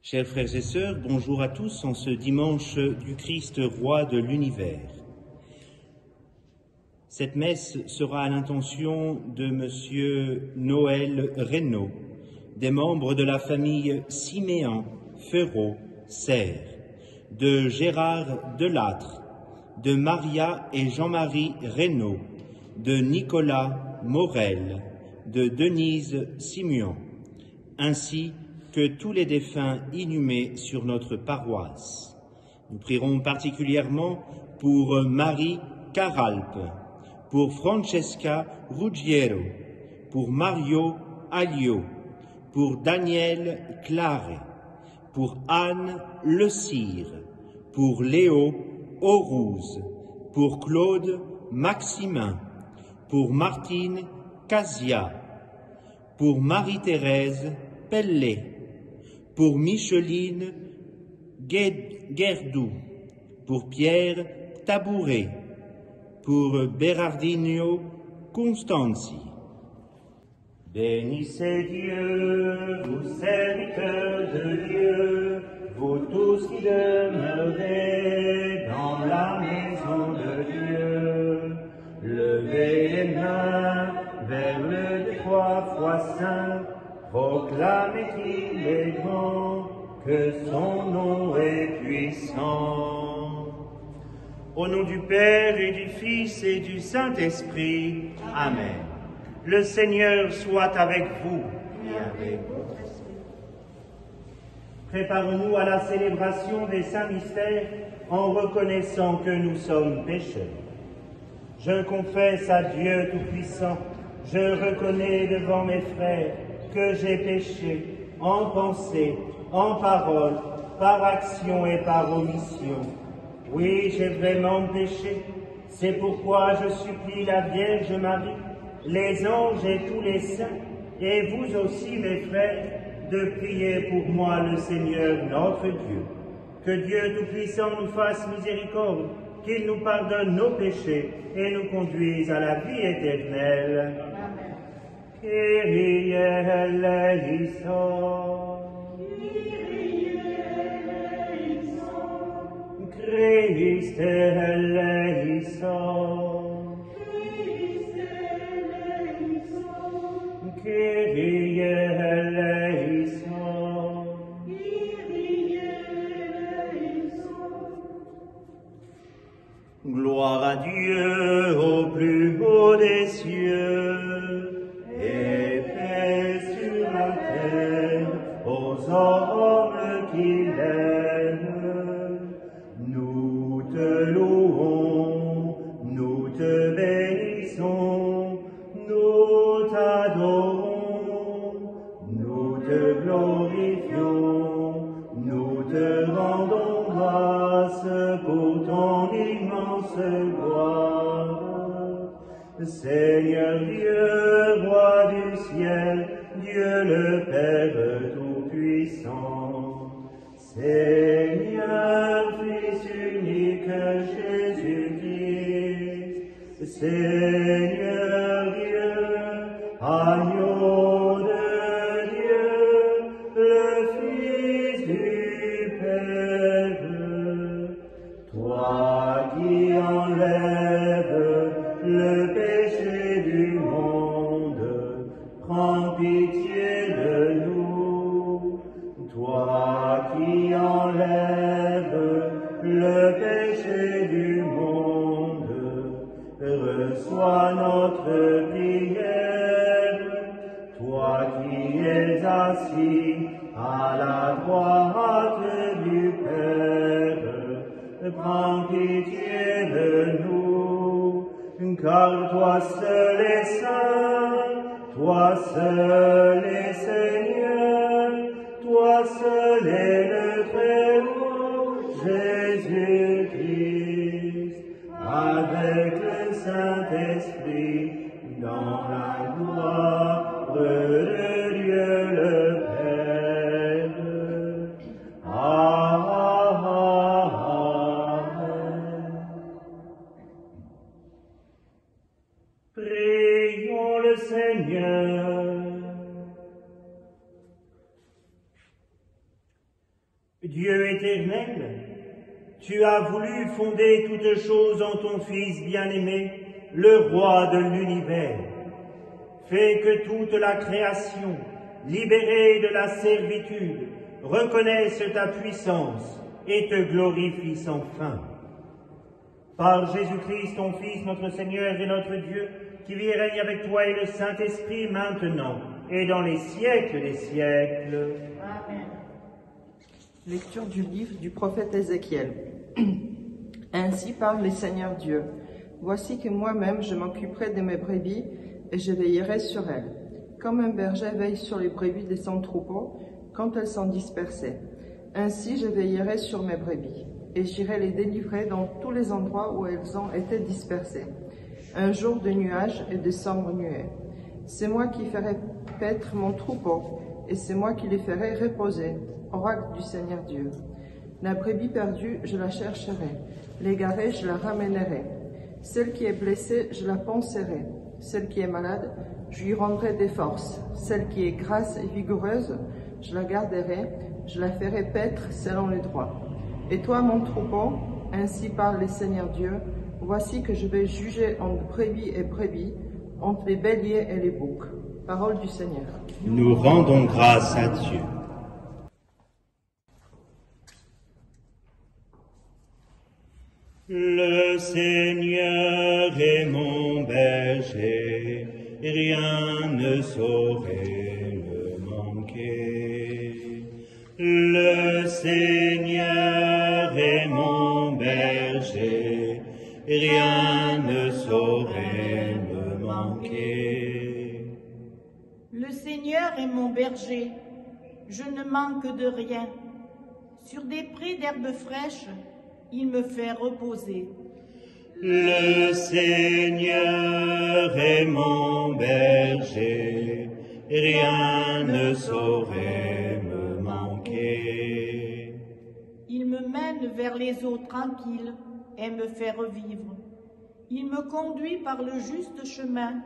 Chers frères et sœurs, bonjour à tous en ce dimanche du Christ roi de l'univers. Cette messe sera à l'intention de Monsieur Noël Reynaud, des membres de la famille Siméon Ferraud Serre, de Gérard Delattre, de Maria et Jean-Marie Reynaud, de Nicolas Morel, de Denise Simeon, ainsi que tous les défunts inhumés sur notre paroisse. Nous prierons particulièrement pour Marie Caralpe, pour Francesca Ruggiero, pour Mario Alliot, pour Daniel Claret, pour Anne Le Cire, pour Léo Aurouze, pour Claude Maximin, pour Martine Casia, pour Marie-Thérèse Pellet, pour Micheline Guerdou, pour Pierre Tabouret, pour Bernardino Constanzi. Bénissez Dieu, vous serviteurs de Dieu, vous tous qui demeurez dans la maison de Dieu. Levez les mains vers le trois fois saint, proclamez qu'il est grand, que son nom est puissant. Au nom du Père et du Fils et du Saint-Esprit, Amen. Le Seigneur soit avec vous et avec votre esprit. Préparons-nous à la célébration des saints mystères en reconnaissant que nous sommes pécheurs. Je confesse à Dieu Tout-Puissant, je reconnais devant mes frères que j'ai péché en pensée, en parole, par action et par omission. Oui, j'ai vraiment péché. C'est pourquoi je supplie la Vierge Marie, les anges et tous les saints, et vous aussi, mes frères, de prier pour moi le Seigneur notre Dieu. Que Dieu Tout-Puissant nous fasse miséricorde, qu'il nous pardonne nos péchés et nous conduise à la vie éternelle. Amen. Kyrie eleison. Kyrie eleison. Christe eleison. Kyrie eleison. Kyrie eleison. Gloire à Dieu au plus haut des cieux, et paix sur la terre aux hommes qu'il aime. Nous te louons, nous te bénissons, nous t'adorons, nous te glorifions, nous te rendons grâce pour ton immense gloire. Seigneur Dieu, roi du ciel, Dieu le Père Tout-Puissant, Seigneur, Fils unique Jésus-Christ, Seigneur Dieu, agneau de Dieu, le Fils du Père, toi qui enlèves le péché du monde, prends pitié de nous. Toi qui enlèves le péché du monde, reçois notre prière. Toi qui es assis à la droite du Père, prends pitié de nous, car toi seul es saint, toi seul es Seigneur, toi seul est le Très-Haut, Jésus-Christ, avec le Saint-Esprit, dans la gloire de Dieu le Père. Amen. Prions le Seigneur. Dieu éternel, tu as voulu fonder toutes choses en ton Fils bien-aimé, le roi de l'univers. Fais que toute la création, libérée de la servitude, reconnaisse ta puissance et te glorifie sans fin. Par Jésus-Christ, ton Fils, notre Seigneur et notre Dieu, qui vit et règne avec toi et le Saint-Esprit maintenant et dans les siècles des siècles. Amen. Lecture du livre du prophète Ézéchiel. Ainsi parle le Seigneur Dieu. Voici que moi-même je m'occuperai de mes brebis et je veillerai sur elles, comme un berger veille sur les brebis de son troupeau quand elles sont dispersées. Ainsi je veillerai sur mes brebis et j'irai les délivrer dans tous les endroits où elles ont été dispersées. Un jour de nuages et de sombres nuées. C'est moi qui ferai paître mon troupeau et c'est moi qui les ferai reposer, oracle du Seigneur Dieu. La brebis perdue, je la chercherai. L'égarée, je la ramènerai. Celle qui est blessée, je la panserai. Celle qui est malade, je lui rendrai des forces. Celle qui est grasse et vigoureuse, je la garderai. Je la ferai paître selon le droit. Et toi, mon troupeau, ainsi parle le Seigneur Dieu, voici que je vais juger entre brebis et brebis, entre les béliers et les boucs. Parole du Seigneur. Nous rendons grâce à Dieu. Le Seigneur est mon berger, rien ne saurait me manquer. Le Seigneur est mon berger, rien ne saurait me manquer. Le Seigneur est mon berger, je ne manque de rien. Sur des prés d'herbes fraîches, il me fait reposer. Le Seigneur est mon berger, rien ne saurait me manquer. Il me mène vers les eaux tranquilles et me fait revivre. Il me conduit par le juste chemin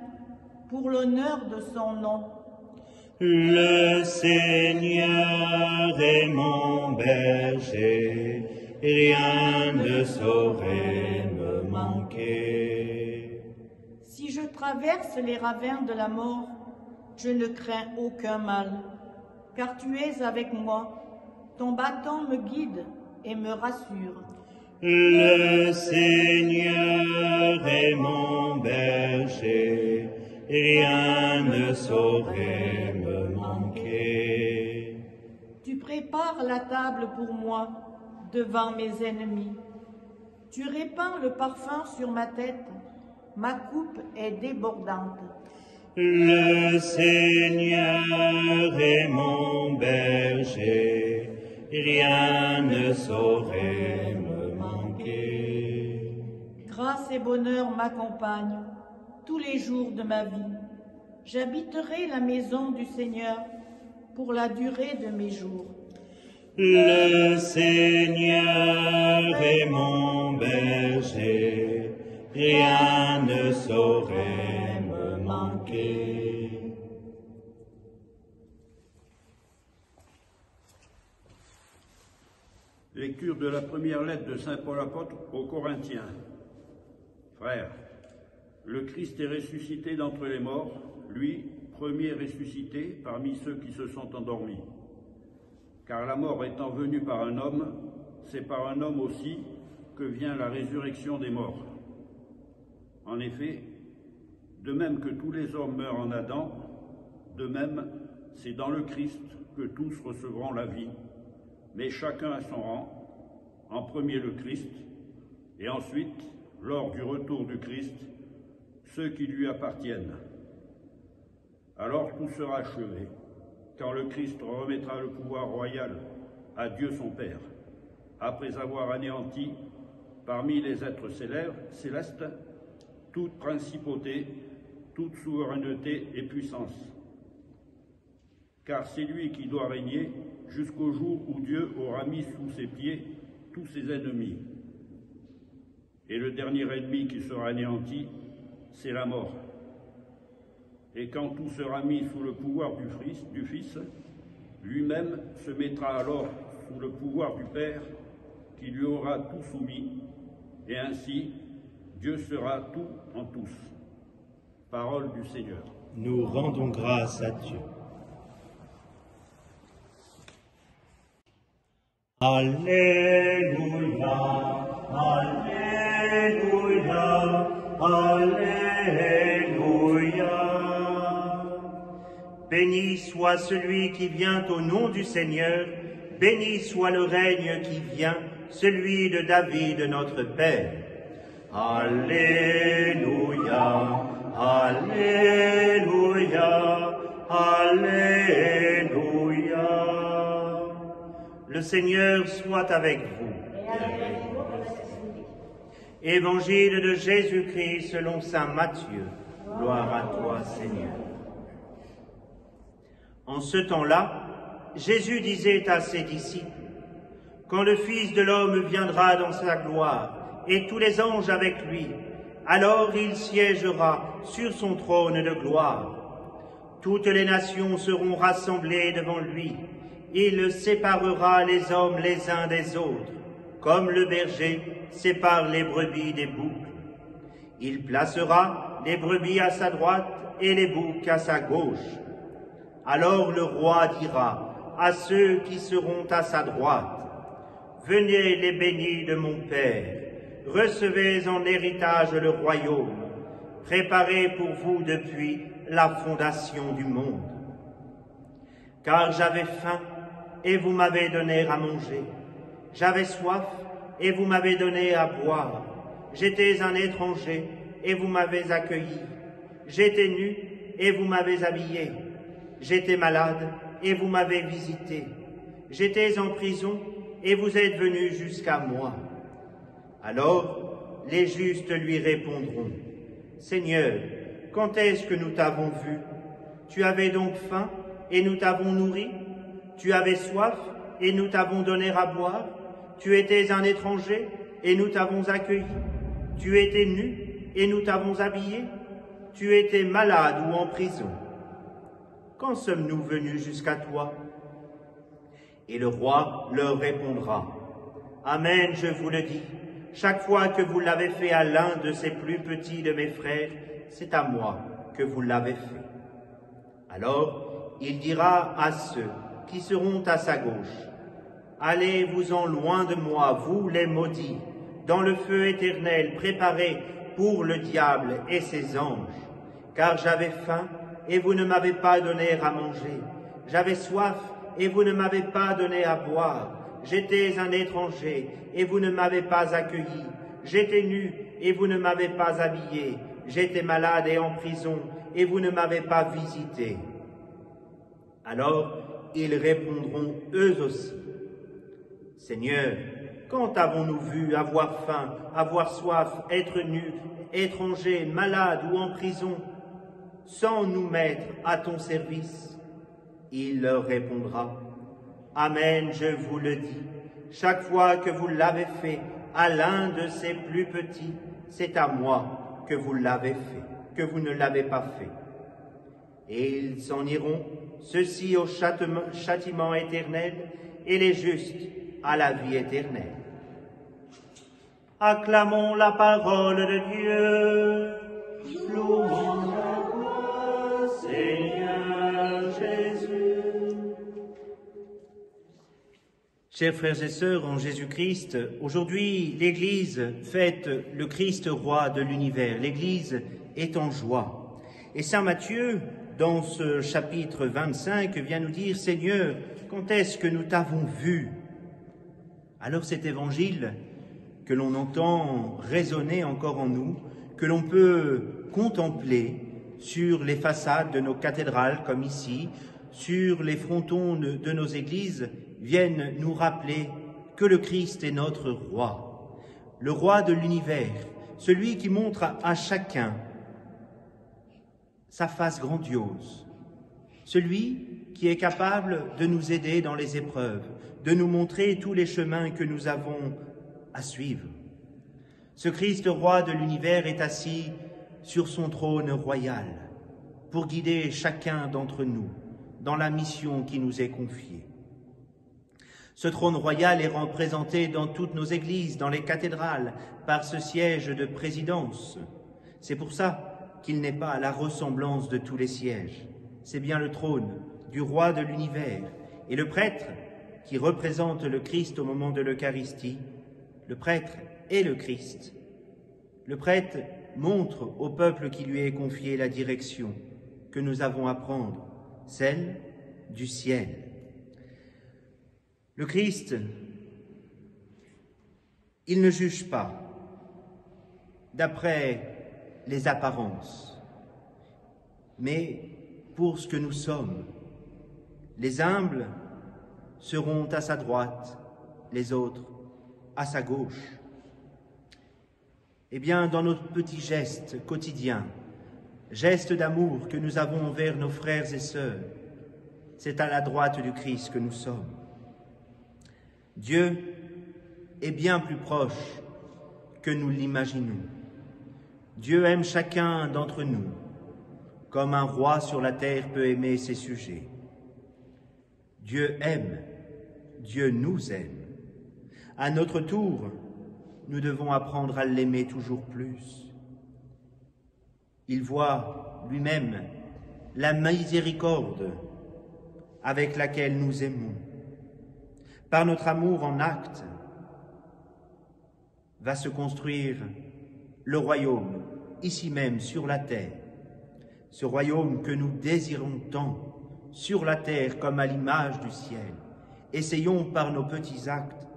pour l'honneur de son nom. Le Seigneur est mon berger, rien ne saurait me manquer. Si je traverse les ravins de la mort, je ne crains aucun mal, car tu es avec moi, ton bâton me guide et me rassure. Le Seigneur est mon berger, rien ne saurait me manquer. Tu prépares la table pour moi devant mes ennemis. Tu répands le parfum sur ma tête, ma coupe est débordante. Le Seigneur est mon berger, rien ne saurait me manquer. Grâce et bonheur m'accompagnent tous les jours de ma vie. J'habiterai la maison du Seigneur pour la durée de mes jours. Le Seigneur est mon berger, rien ne saurait me manquer. Lecture de la première lettre de saint Paul apôtre aux Corinthiens. Frères, le Christ est ressuscité d'entre les morts, lui, premier ressuscité parmi ceux qui se sont endormis. Car la mort étant venue par un homme, c'est par un homme aussi que vient la résurrection des morts. En effet, de même que tous les hommes meurent en Adam, de même, c'est dans le Christ que tous recevront la vie, mais chacun à son rang, en premier le Christ, et ensuite, lors du retour du Christ, ceux qui lui appartiennent. Alors tout sera achevé, quand le Christ remettra le pouvoir royal à Dieu son Père, après avoir anéanti, parmi les êtres célestes, toute principauté, toute souveraineté et puissance. Car c'est lui qui doit régner jusqu'au jour où Dieu aura mis sous ses pieds tous ses ennemis. Et le dernier ennemi qui sera anéanti, c'est la mort. Et quand tout sera mis sous le pouvoir du Fils, lui-même se mettra alors sous le pouvoir du Père, qui lui aura tout soumis, et ainsi Dieu sera tout en tous. Parole du Seigneur. Nous rendons grâce à Dieu. Alléluia, Alléluia, Alléluia. Béni soit celui qui vient au nom du Seigneur, béni soit le règne qui vient, celui de David notre Père. Alléluia, Alléluia, Alléluia. Le Seigneur soit avec vous. Évangile de Jésus-Christ selon saint Matthieu. Gloire à toi, Seigneur. En ce temps-là, Jésus disait à ses disciples, « Quand le Fils de l'homme viendra dans sa gloire, et tous les anges avec lui, alors il siégera sur son trône de gloire. Toutes les nations seront rassemblées devant lui. Il séparera les hommes les uns des autres, comme le berger sépare les brebis des boucs. Il placera les brebis à sa droite et les boucs à sa gauche. Alors le roi dira à ceux qui seront à sa droite, « Venez les bénis de mon Père, recevez en héritage le royaume, préparé pour vous depuis la fondation du monde. Car j'avais faim, et vous m'avez donné à manger. J'avais soif, et vous m'avez donné à boire. J'étais un étranger, et vous m'avez accueilli. J'étais nu, et vous m'avez habillé. J'étais malade, et vous m'avez visité. J'étais en prison, et vous êtes venus jusqu'à moi. » Alors les justes lui répondront, « Seigneur, quand est-ce que nous t'avons vu? Tu avais donc faim, et nous t'avons nourri? Tu avais soif, et nous t'avons donné à boire? Tu étais un étranger, et nous t'avons accueilli? Tu étais nu, et nous t'avons habillé? Tu étais malade ou en prison? Quand sommes-nous venus jusqu'à toi? » Et le roi leur répondra, « Amen, je vous le dis, chaque fois que vous l'avez fait à l'un de ces plus petits de mes frères, c'est à moi que vous l'avez fait. » Alors il dira à ceux qui seront à sa gauche, « Allez-vous-en loin de moi, vous les maudits, dans le feu éternel préparé pour le diable et ses anges. Car j'avais faim, et vous ne m'avez pas donné à manger. J'avais soif, et vous ne m'avez pas donné à boire. J'étais un étranger, et vous ne m'avez pas accueilli. J'étais nu, et vous ne m'avez pas habillé. J'étais malade et en prison, et vous ne m'avez pas visité. » Alors ils répondront eux aussi, « Seigneur, quand avons-nous vu avoir faim, avoir soif, être nus, étrangers, malades ou en prison, sans nous mettre à ton service ?» Il leur répondra, « Amen, je vous le dis, chaque fois que vous l'avez fait à l'un de ces plus petits, c'est à moi que vous l'avez fait, que vous ne l'avez pas fait. » Et ils s'en iront, ceux-ci au châtiment éternel, et les justes à la vie éternelle. Acclamons la parole de Dieu. Louons ta gloire, Seigneur Jésus. Chers frères et sœurs en Jésus-Christ, aujourd'hui l'Église fête le Christ roi de l'univers. L'Église est en joie. Et saint Matthieu, dans ce chapitre 25, vient nous dire, « Seigneur, quand est-ce que nous t'avons vu ?» Alors cet évangile que l'on entend résonner encore en nous, que l'on peut contempler sur les façades de nos cathédrales comme ici, sur les frontons de nos églises, viennent nous rappeler que le Christ est notre roi, le roi de l'univers, celui qui montre à chacun sa face grandiose, celui qui est capable de nous aider dans les épreuves, de nous montrer tous les chemins que nous avons à suivre. Ce Christ roi de l'univers est assis sur son trône royal pour guider chacun d'entre nous dans la mission qui nous est confiée. Ce trône royal est représenté dans toutes nos églises, dans les cathédrales, par ce siège de présidence. C'est pour ça qu'il n'est pas à la ressemblance de tous les sièges. C'est bien le trône du roi de l'univers. Et le prêtre, qui représente le Christ au moment de l'Eucharistie, le prêtre est le Christ. Le prêtre montre au peuple qui lui est confié la direction que nous avons à prendre, celle du ciel. Le Christ, il ne juge pas d'après les apparences, mais pour ce que nous sommes. Les humbles seront à sa droite, les autres à sa gauche. Eh bien, dans nos petits gestes quotidiens, gestes d'amour que nous avons envers nos frères et sœurs, c'est à la droite du Christ que nous sommes. Dieu est bien plus proche que nous l'imaginons. Dieu aime chacun d'entre nous, comme un roi sur la terre peut aimer ses sujets. Dieu aime, Dieu nous aime. À notre tour, nous devons apprendre à l'aimer toujours plus. Il voit lui-même la miséricorde avec laquelle nous aimons. Par notre amour en acte, va se construire le royaume, ici même, sur la terre. Ce royaume que nous désirons tant, sur la terre comme à l'image du ciel. Essayons par nos petits actes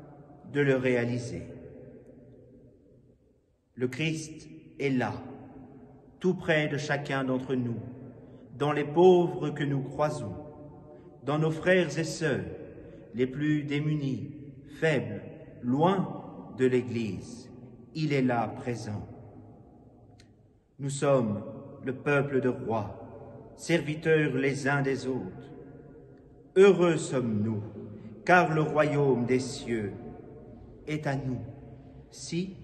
de le réaliser. Le Christ est là, tout près de chacun d'entre nous, dans les pauvres que nous croisons, dans nos frères et sœurs, les plus démunis, faibles, loin de l'Église. Il est là, présent. Nous sommes le peuple de rois, serviteurs les uns des autres. Heureux sommes-nous, car le royaume des cieux est à nous, si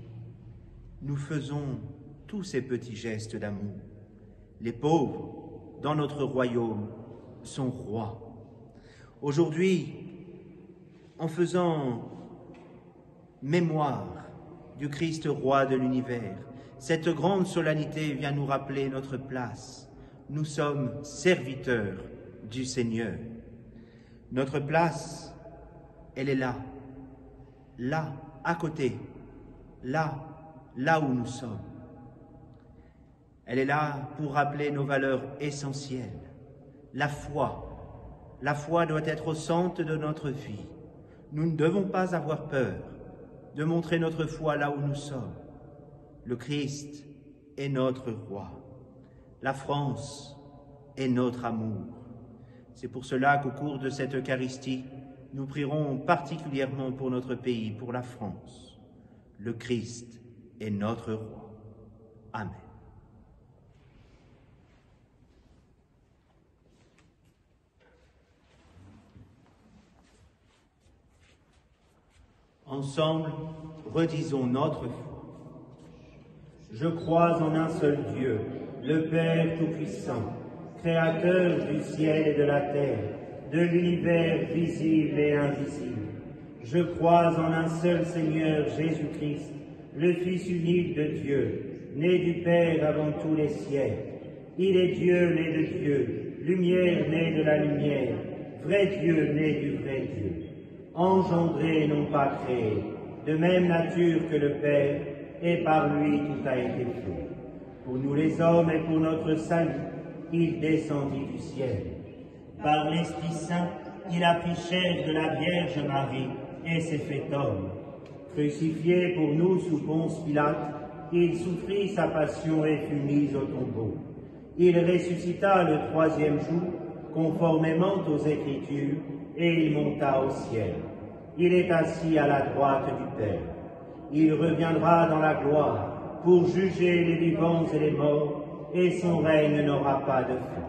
nous faisons tous ces petits gestes d'amour. Les pauvres, dans notre royaume, sont rois. Aujourd'hui, en faisant mémoire du Christ roi de l'univers, cette grande solennité vient nous rappeler notre place. Nous sommes serviteurs du Seigneur. Notre place, elle est là, là, à côté, là où nous sommes. Elle est là pour rappeler nos valeurs essentielles. La foi doit être au centre de notre vie. Nous ne devons pas avoir peur de montrer notre foi là où nous sommes. Le Christ est notre roi. La France est notre amour. C'est pour cela qu'au cours de cette Eucharistie, nous prierons particulièrement pour notre pays, pour la France. Le Christ est notre roi. Amen. Ensemble, redisons notre foi. Je crois en un seul Dieu, le Père Tout-Puissant, Créateur du ciel et de la terre, de l'univers visible et invisible. Je crois en un seul Seigneur Jésus-Christ, le Fils unique de Dieu, né du Père avant tous les siècles. Il est Dieu né de Dieu, lumière née de la lumière, vrai Dieu né du vrai Dieu. Engendré, non pas créé, de même nature que le Père, et par lui tout a été fait. Pour nous les hommes et pour notre salut, il descendit du ciel. Par l'Esprit Saint, il a pris chair de la Vierge Marie et s'est fait homme. Crucifié pour nous sous Ponce Pilate, il souffrit sa passion et fut mis au tombeau. Il ressuscita le troisième jour, conformément aux Écritures, et il monta au ciel. Il est assis à la droite du Père. Il reviendra dans la gloire pour juger les vivants et les morts, et son règne n'aura pas de fin.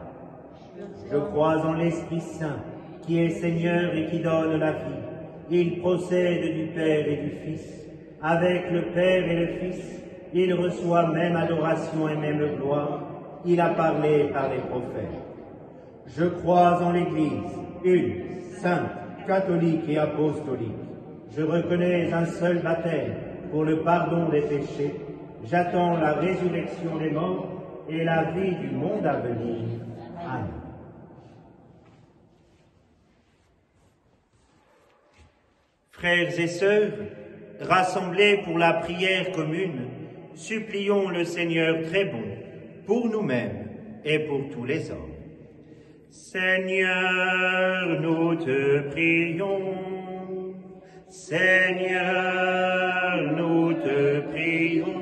Je crois en l'Esprit Saint, qui est Seigneur et qui donne la vie. Il procède du Père et du Fils. Avec le Père et le Fils, il reçoit même adoration et même gloire. Il a parlé par les prophètes. Je crois en l'Église, une, sainte, catholique et apostolique. Je reconnais un seul baptême pour le pardon des péchés. J'attends la résurrection des morts et la vie du monde à venir. Amen. Frères et sœurs, rassemblés pour la prière commune, supplions le Seigneur très bon pour nous-mêmes et pour tous les hommes. Seigneur, nous te prions. Seigneur, nous te prions.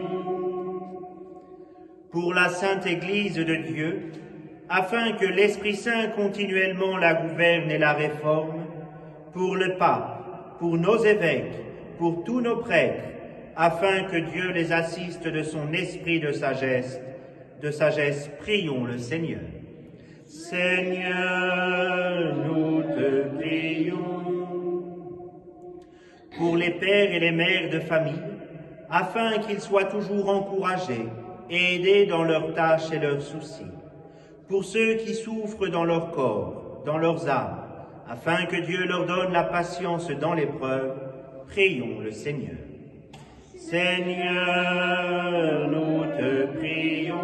Pour la Sainte Église de Dieu, afin que l'Esprit Saint continuellement la gouverne et la réforme, pour le pape, pour nos évêques, pour tous nos prêtres, afin que Dieu les assiste de son esprit de sagesse, prions le Seigneur. Seigneur, nous te prions. Pour les pères et les mères de famille, afin qu'ils soient toujours encouragés et aidés dans leurs tâches et leurs soucis. Pour ceux qui souffrent dans leur corps, dans leurs âmes, afin que Dieu leur donne la patience dans l'épreuve, prions le Seigneur. Seigneur, nous te prions.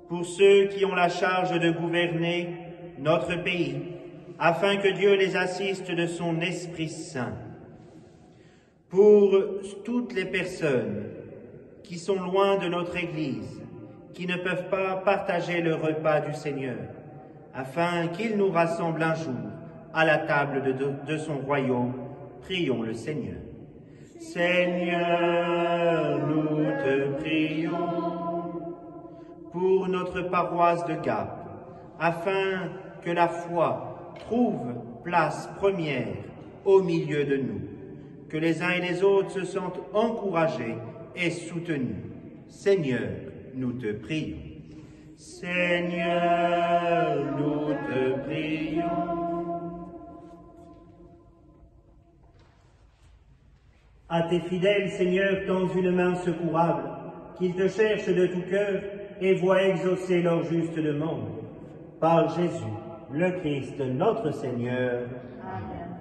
Pour ceux qui ont la charge de gouverner notre pays, afin que Dieu les assiste de son Esprit Saint. Pour toutes les personnes qui sont loin de notre Église, qui ne peuvent pas partager le repas du Seigneur, afin qu'il nous rassemble un jour à la table de son royaume, prions le Seigneur. Seigneur, nous te prions. Pour notre paroisse de Gap, afin que la foi trouve place première au milieu de nous, que les uns et les autres se sentent encouragés et soutenus. Seigneur, nous te prions. Seigneur, nous te prions. À tes fidèles, Seigneur, tends une main secourable, qu'ils te cherchent de tout cœur et voient exaucer leur juste demande. Par Jésus, le Christ, notre Seigneur. Amen.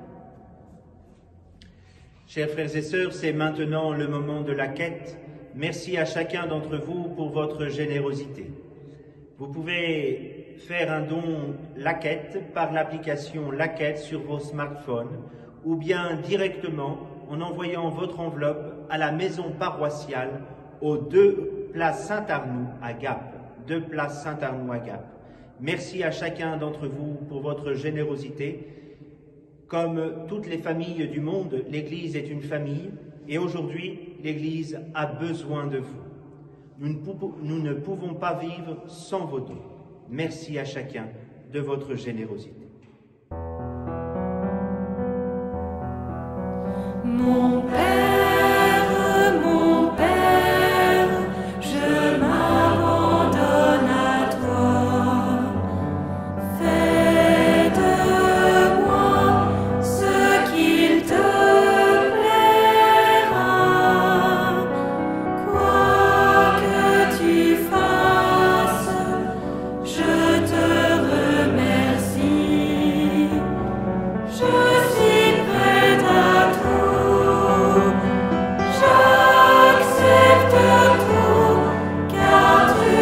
Chers frères et sœurs, c'est maintenant le moment de la quête. Merci à chacun d'entre vous pour votre générosité. Vous pouvez faire un don La Quête par l'application La Quête sur vos smartphones ou bien directement en envoyant votre enveloppe à la maison paroissiale aux 2 place Saint-Arnoux à Gap. 2 place Saint-Arnoux à Gap. Merci à chacun d'entre vous pour votre générosité. Comme toutes les familles du monde, l'Église est une famille et aujourd'hui, l'Église a besoin de vous. Nous ne pouvons pas vivre sans vos dons. Merci à chacun de votre générosité. Mon Père, je m'abandonne à toi. Fais de moi ce qu'il te plaira. Quoi que tu fasses, je te remercie. Je suis prête à tout. J'accepte tout, car tu es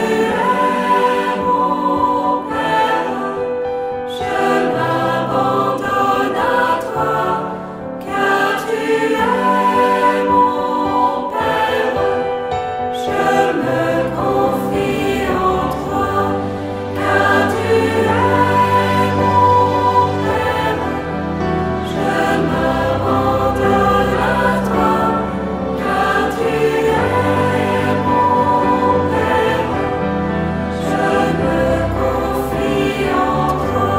mon Père. Je m'abandonne à toi, car tu es mon Père. Je me confie en toi, car tu es mon Père. Je m'abandonne à toi, car tu es mon Père. Je me confie en toi.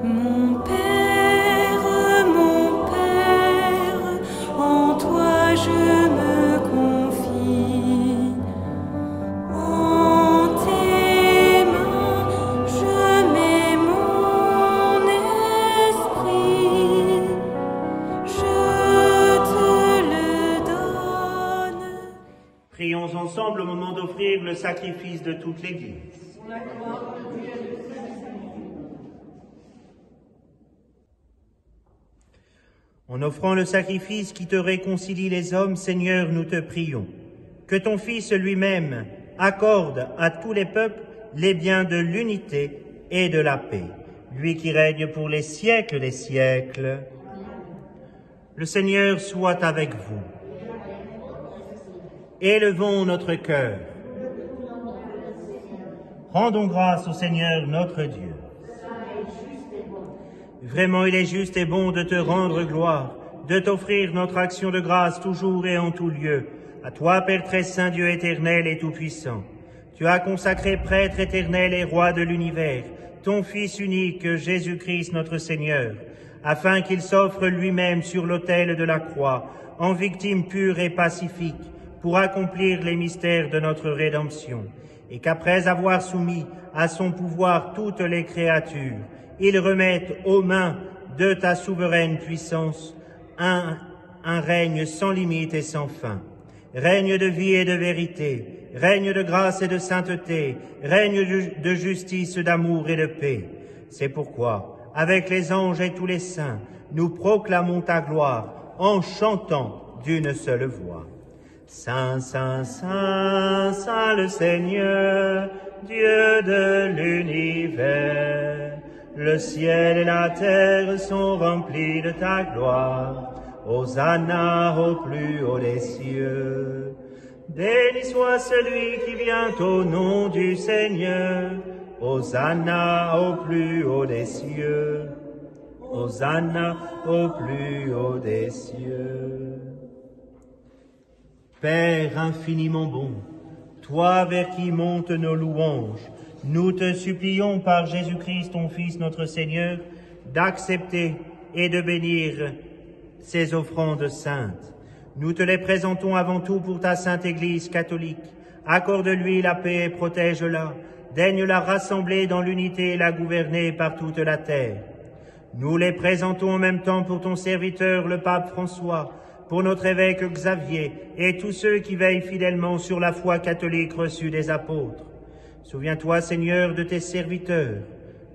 Mon Père, en toi je me confie. En tes mains, je mets mon esprit. Je te le donne. Prions ensemble au moment d'offrir le sacrifice de toute l'Église. Pour la gloire de Dieu et de Saint En offrant le sacrifice qui te réconcilie les hommes, Seigneur, nous te prions. Que ton Fils lui-même accorde à tous les peuples les biens de l'unité et de la paix, lui qui règne pour les siècles des siècles. Le Seigneur soit avec vous. Élevons notre cœur. Rendons grâce au Seigneur notre Dieu. Vraiment, il est juste et bon de te rendre gloire, de t'offrir notre action de grâce toujours et en tout lieu. À toi, Père très saint, Dieu éternel et tout-puissant. Tu as consacré prêtre éternel et roi de l'univers, ton Fils unique, Jésus-Christ notre Seigneur, afin qu'il s'offre lui-même sur l'autel de la croix, en victime pure et pacifique, pour accomplir les mystères de notre rédemption, et qu'après avoir soumis à son pouvoir toutes les créatures, il remette aux mains de ta souveraine puissance un règne sans limite et sans fin, règne de vie et de vérité, règne de grâce et de sainteté, règne de justice, d'amour et de paix. C'est pourquoi, avec les anges et tous les saints, nous proclamons ta gloire en chantant d'une seule voix. Saint, Saint, Saint, Saint le Seigneur, Dieu de l'univers. Le ciel et la terre sont remplis de ta gloire. Hosanna au plus haut des cieux. Béni soit celui qui vient au nom du Seigneur. Hosanna au plus haut des cieux. Hosanna au plus haut des cieux. Père infiniment bon, toi vers qui montent nos louanges, nous te supplions par Jésus-Christ, ton Fils, notre Seigneur, d'accepter et de bénir ces offrandes saintes. Nous te les présentons avant tout pour ta sainte Église catholique. Accorde-lui la paix et protège-la. Daigne la rassembler dans l'unité et la gouverner par toute la terre. Nous les présentons en même temps pour ton serviteur, le pape François, pour notre évêque Xavier et tous ceux qui veillent fidèlement sur la foi catholique reçue des apôtres. Souviens-toi, Seigneur, de tes serviteurs,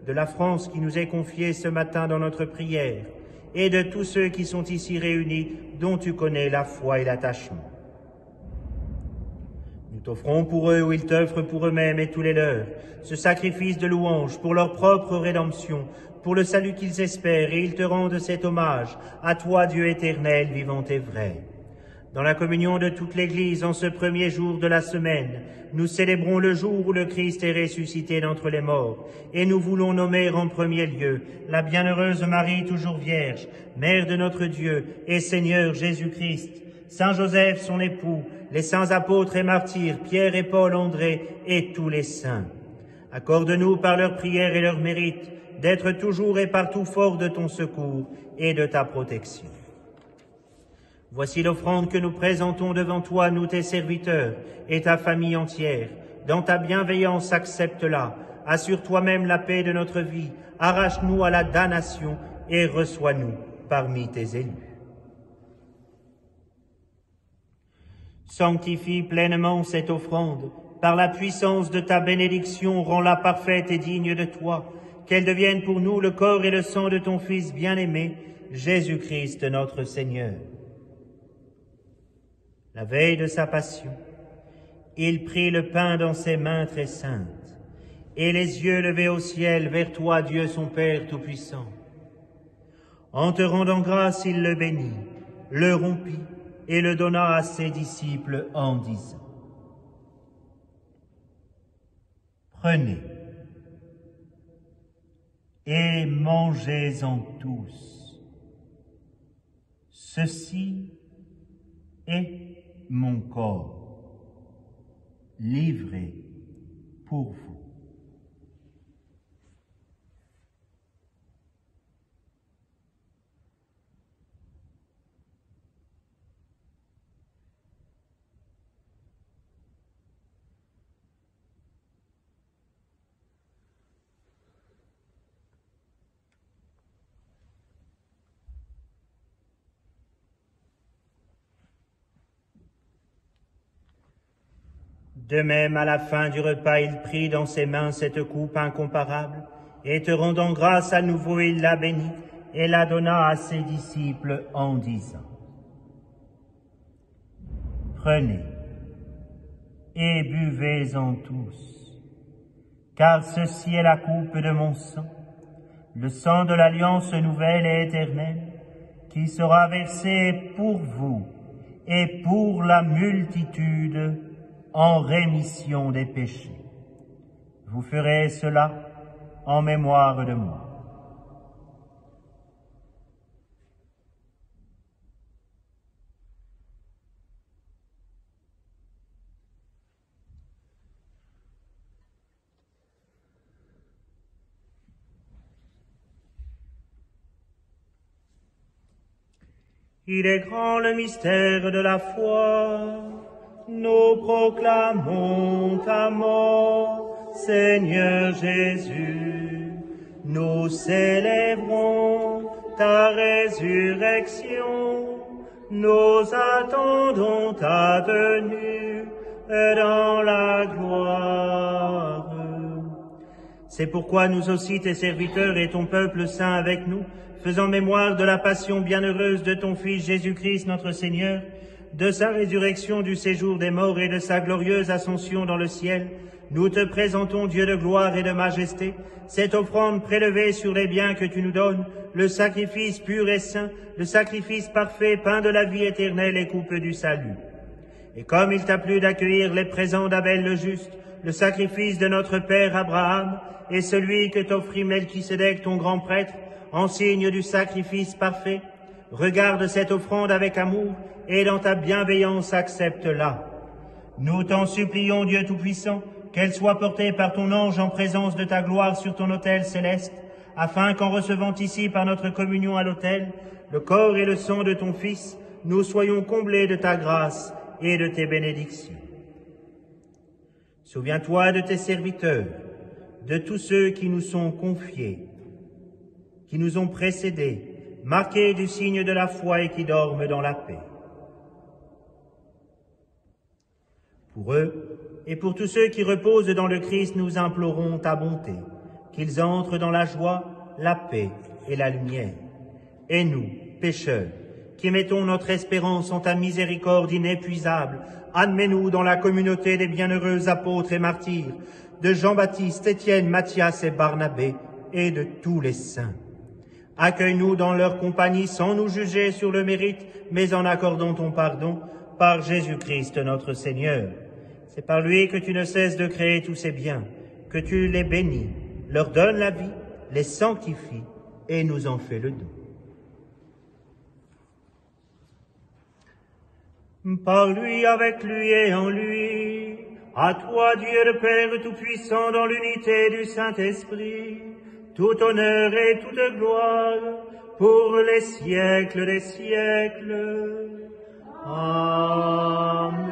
de la France qui nous est confiée ce matin dans notre prière, et de tous ceux qui sont ici réunis, dont tu connais la foi et l'attachement. Nous t'offrons pour eux, ou ils t'offrent pour eux-mêmes et tous les leurs, ce sacrifice de louange pour leur propre rédemption, pour le salut qu'ils espèrent, et ils te rendent cet hommage, à toi, Dieu éternel, vivant et vrai. Dans la communion de toute l'Église, en ce premier jour de la semaine, nous célébrons le jour où le Christ est ressuscité d'entre les morts, et nous voulons nommer en premier lieu la bienheureuse Marie, toujours vierge, Mère de notre Dieu et Seigneur Jésus-Christ, Saint Joseph, son époux, les saints apôtres et martyrs, Pierre et Paul, André, et tous les saints. Accorde-nous par leurs prières et leurs mérites d'être toujours et partout forts de ton secours et de ta protection. Voici l'offrande que nous présentons devant toi, nous tes serviteurs, et ta famille entière. Dans ta bienveillance, accepte-la. Assure toi-même la paix de notre vie. Arrache-nous à la damnation et reçois-nous parmi tes élus. Sanctifie pleinement cette offrande. Par la puissance de ta bénédiction, rends-la parfaite et digne de toi. Qu'elle devienne pour nous le corps et le sang de ton Fils bien-aimé, Jésus-Christ notre Seigneur. La veille de sa passion, il prit le pain dans ses mains très saintes, et les yeux levés au ciel vers toi, Dieu son Père Tout-Puissant. En te rendant grâce, il le bénit, le rompit et le donna à ses disciples en disant : Prenez et mangez-en tous. Ceci est mon corps, livré pour vous. De même, à la fin du repas, il prit dans ses mains cette coupe incomparable, et te rendant grâce à nouveau, il la bénit, et la donna à ses disciples en disant, « Prenez et buvez-en tous, car ceci est la coupe de mon sang, le sang de l'alliance nouvelle et éternelle, qui sera versé pour vous et pour la multitude en rémission des péchés. Vous ferez cela en mémoire de moi. » Il est grand le mystère de la foi. Nous proclamons ta mort, Seigneur Jésus. Nous célébrons ta résurrection. Nous attendons ta venue dans la gloire. C'est pourquoi nous aussi, tes serviteurs et ton peuple saint avec nous, faisant mémoire de la passion bienheureuse de ton Fils Jésus-Christ notre Seigneur, de sa résurrection du séjour des morts et de sa glorieuse ascension dans le ciel, nous te présentons, Dieu de gloire et de majesté, cette offrande prélevée sur les biens que tu nous donnes, le sacrifice pur et saint, le sacrifice parfait, pain de la vie éternelle et coupe du salut. Et comme il t'a plu d'accueillir les présents d'Abel le juste, le sacrifice de notre père Abraham et celui que t'offrit Melchisédek ton grand prêtre, en signe du sacrifice parfait, regarde cette offrande avec amour et dans ta bienveillance accepte-la. Nous t'en supplions, Dieu Tout-Puissant, qu'elle soit portée par ton ange en présence de ta gloire sur ton autel céleste, afin qu'en recevant ici par notre communion à l'autel, le corps et le sang de ton Fils, nous soyons comblés de ta grâce et de tes bénédictions. Souviens-toi de tes serviteurs, de tous ceux qui nous sont confiés, qui nous ont précédés, marqués du signe de la foi et qui dorment dans la paix. Pour eux et pour tous ceux qui reposent dans le Christ, nous implorons ta bonté, qu'ils entrent dans la joie, la paix et la lumière. Et nous, pécheurs, qui mettons notre espérance en ta miséricorde inépuisable, admets-nous dans la communauté des bienheureux apôtres et martyrs, de Jean-Baptiste, Étienne, Matthias et Barnabé, et de tous les saints. Accueille-nous dans leur compagnie sans nous juger sur le mérite, mais en accordant ton pardon par Jésus-Christ notre Seigneur. C'est par lui que tu ne cesses de créer tous ces biens, que tu les bénis, leur donnes la vie, les sanctifies et nous en fais le don. Par lui, avec lui et en lui, à toi Dieu le Père Tout-Puissant dans l'unité du Saint-Esprit, tout honneur et toute gloire pour les siècles des siècles. Amen.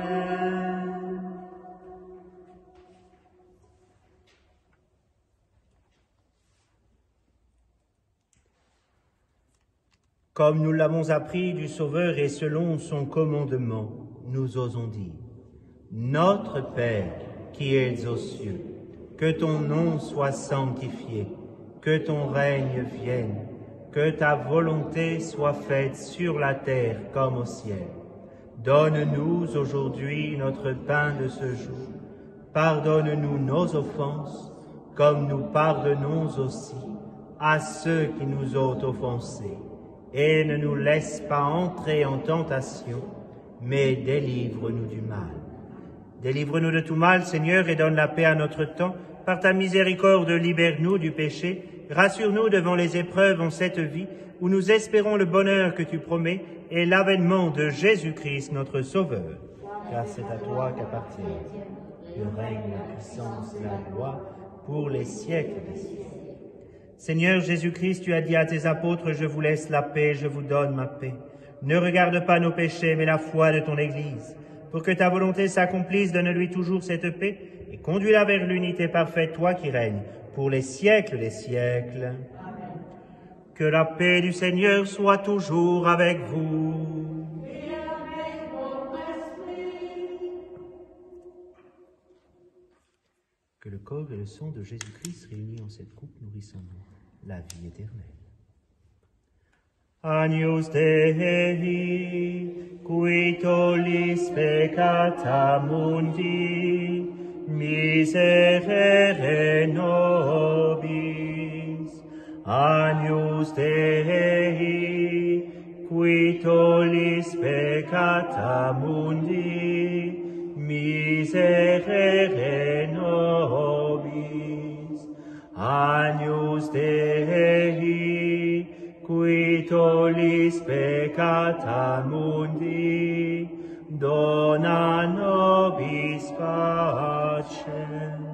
Comme nous l'avons appris du Sauveur et selon son commandement, nous osons dire, Notre Père qui es aux cieux, que ton nom soit sanctifié, que ton règne vienne, que ta volonté soit faite sur la terre comme au ciel. Donne-nous aujourd'hui notre pain de ce jour. Pardonne-nous nos offenses, comme nous pardonnons aussi à ceux qui nous ont offensés. Et ne nous laisse pas entrer en tentation, mais délivre-nous du mal. Délivre-nous de tout mal, Seigneur, et donne la paix à notre temps. Par ta miséricorde, libère-nous du péché. Rassure-nous devant les épreuves en cette vie, où nous espérons le bonheur que tu promets et l'avènement de Jésus-Christ, notre Sauveur. Car c'est à toi qu'appartient le règne, la puissance et la gloire pour les siècles des siècles. Seigneur Jésus-Christ, tu as dit à tes apôtres, je vous laisse la paix, je vous donne ma paix. Ne regarde pas nos péchés, mais la foi de ton Église. Pour que ta volonté s'accomplisse, donne-lui toujours cette paix et conduis-la vers l'unité parfaite, toi qui règnes pour les siècles des siècles. Amen. Que la paix du Seigneur soit toujours avec vous. Et avec votre esprit. Que le corps et le sang de Jésus-Christ réunis en cette coupe nourrissent en nous la vie éternelle. Agnus Dei, qui tollis peccata mundi, miserere nobis. Agnus Dei, qui tollis peccata mundi, miserere nobis. Agnus Dei, qui tollis peccata mundi, dona nobis pacem.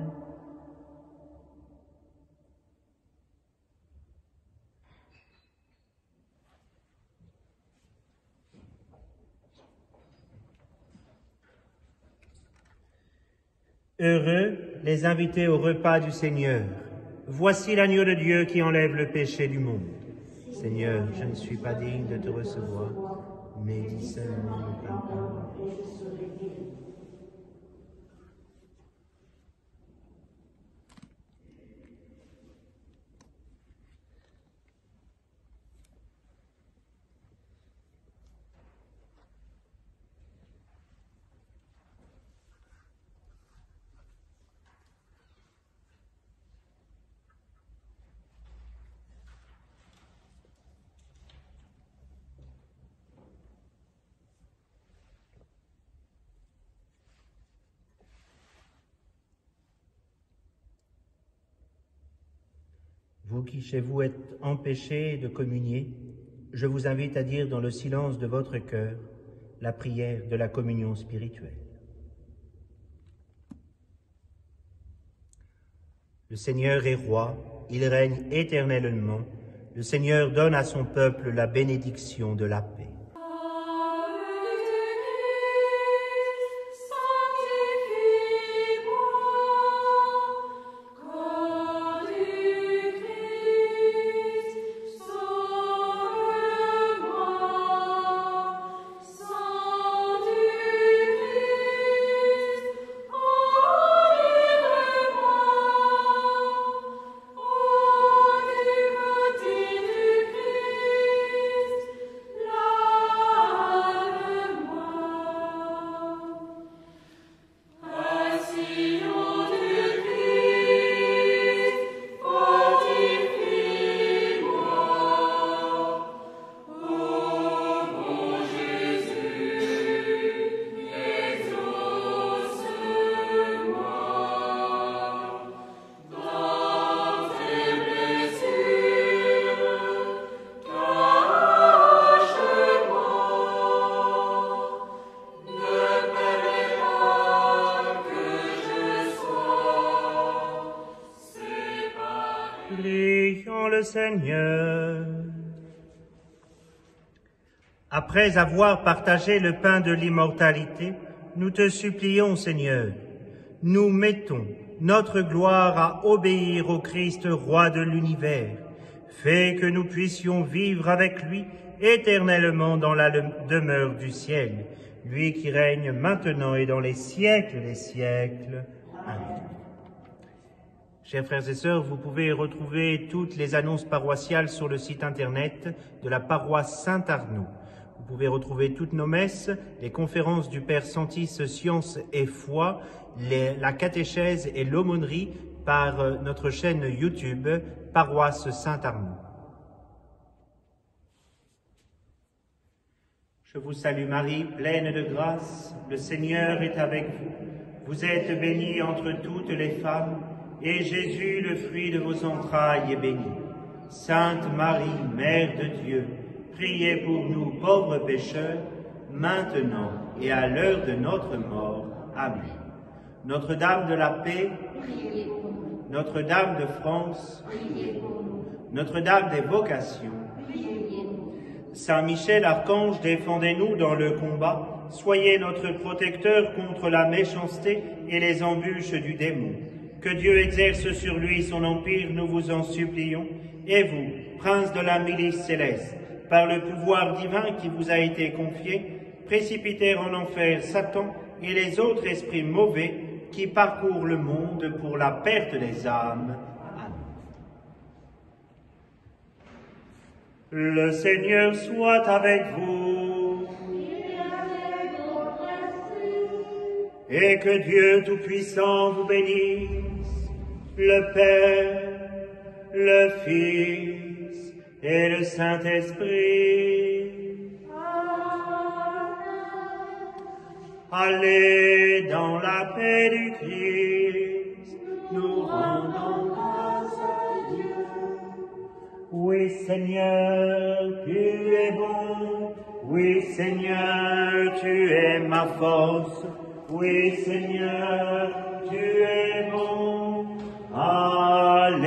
Heureux les invités au repas du Seigneur. Voici l'agneau de Dieu qui enlève le péché du monde. Seigneur, je ne suis pas digne de te recevoir, mais dis seulement une parole. Vous qui chez vous êtes empêchés de communier, je vous invite à dire dans le silence de votre cœur la prière de la communion spirituelle. Le Seigneur est roi, il règne éternellement. Le Seigneur donne à son peuple la bénédiction de la paix. Prions le Seigneur. Après avoir partagé le pain de l'immortalité, nous te supplions, Seigneur, nous mettons notre gloire à obéir au Christ, roi de l'univers. Fais que nous puissions vivre avec lui éternellement dans la demeure du ciel, lui qui règne maintenant et dans les siècles des siècles. Amen. Chers frères et sœurs, vous pouvez retrouver toutes les annonces paroissiales sur le site internet de la paroisse Saint-Arnaud. Vous pouvez retrouver toutes nos messes, les conférences du Père Santis Science et Foi, la catéchèse et l'aumônerie par notre chaîne YouTube Paroisse Saint-Arnaud. Je vous salue Marie, pleine de grâce, le Seigneur est avec vous. Vous êtes bénie entre toutes les femmes, et Jésus, le fruit de vos entrailles, est béni. Sainte Marie, Mère de Dieu, priez pour nous pauvres pécheurs, maintenant et à l'heure de notre mort. Amen. Notre-Dame de la paix, priez pour nous. Notre-Dame de France, Priez pour nous. Notre-Dame des vocations, Priez pour nous. Saint Michel, archange, défendez-nous dans le combat. Soyez notre protecteur contre la méchanceté et les embûches du démon. Que Dieu exerce sur lui son empire, nous vous en supplions. Et vous, prince de la milice céleste, par le pouvoir divin qui vous a été confié, précipitez en enfer Satan et les autres esprits mauvais qui parcourent le monde pour la perte des âmes. Amen. Le Seigneur soit avec vous. Et que Dieu Tout-Puissant vous bénisse, le Père, le Fils et le Saint-Esprit. Allez dans la paix du Christ, nous rendons grâce à Dieu. Oui, Seigneur, tu es bon. Oui, Seigneur, tu es ma force. Oui, Seigneur, tu es bon. Alléluia.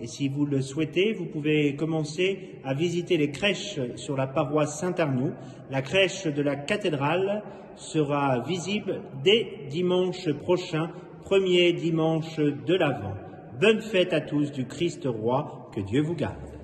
Et si vous le souhaitez, vous pouvez commencer à visiter les crèches sur la paroisse Saint-Arnoux. La crèche de la cathédrale sera visible dès dimanche prochain, premier dimanche de l'Avent. Bonne fête à tous du Christ Roi, que Dieu vous garde.